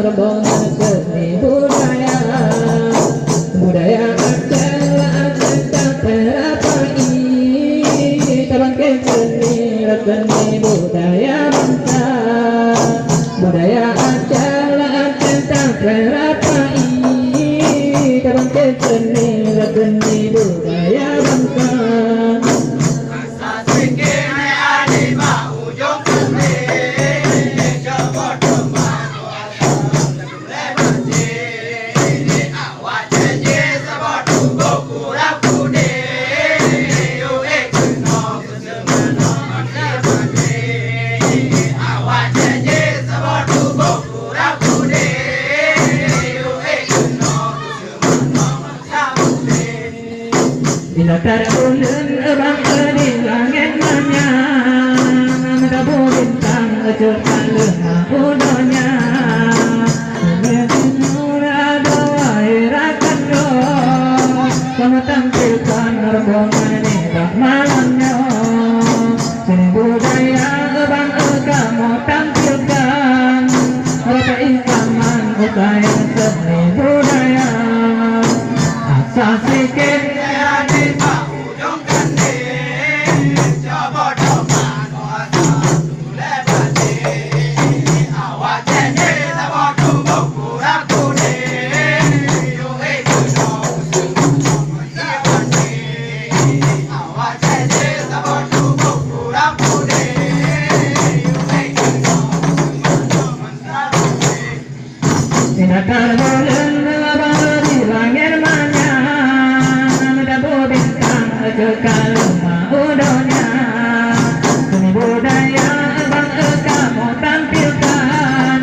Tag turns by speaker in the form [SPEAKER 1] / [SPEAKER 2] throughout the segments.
[SPEAKER 1] rombongan seni budaya acak terapai terbangkit seni budaya bangsa budaya acak terapai terbangkit seni budaya bangsa. Latar bulan abang di langit manyang Merabu bintang kecurkan lemah udonya Mengenur doa irakan doa Kamu tampilkan rombongan indah malamnya Seni budaya abang kamu tampilkan Rata ikaman ukaya seni budaya Asal sikit Latar bulan abang di langit manyang Merabu bintang kekal rumah udonya Seni budaya abang kamu tampilkan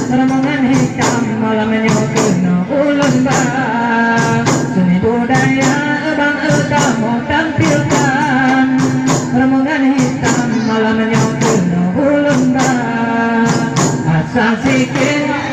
[SPEAKER 1] Rombongan hitam malam menyokena ulun bang Seni budaya abang kamu tampilkan Rombongan hitam malam menyokena ulun bang Asal sikit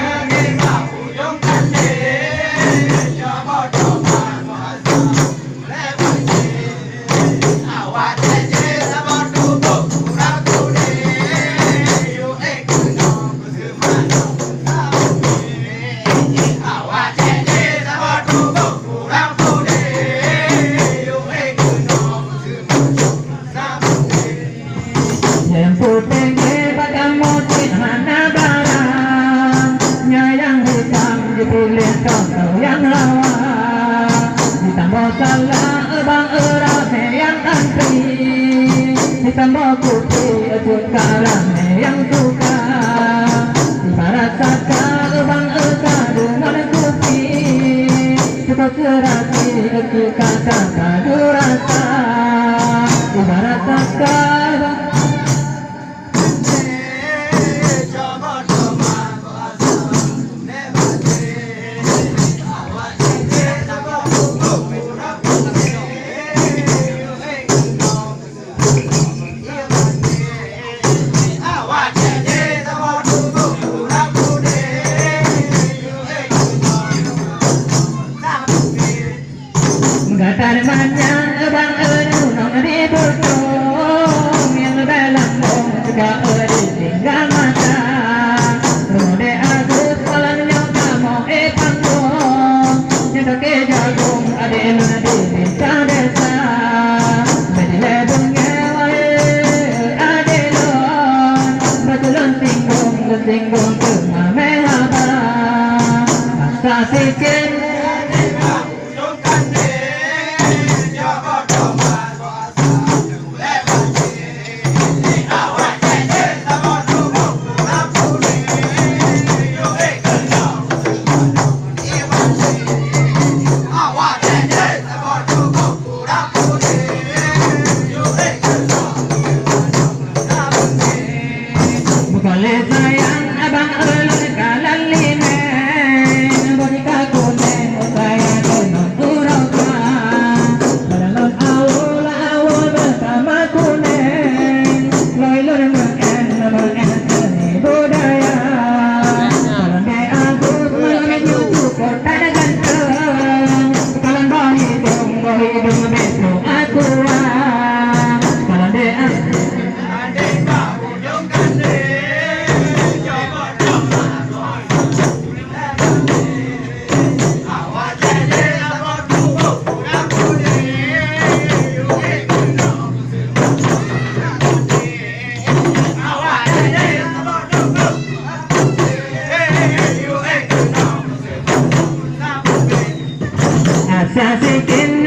[SPEAKER 1] yang putih bagang motif mana barang yang hitam dipilih contoh yang lawa ditambah salah bang erat yang antri ditambah putih ajut karang yang suka ibarat saka bang erat dengan putih cepat serasi aku kata kadu rasa ibarat saka Latar manyang abang nunong di botong yang dalam bong juga tinggal mata Rode agus palangnya kamu panggung yang ke jagung ade di desa desa bedile bunga ade lon betulan singgung ke mamehaba asa sikit sayang abang ulun kalang lime boneka kuning asikin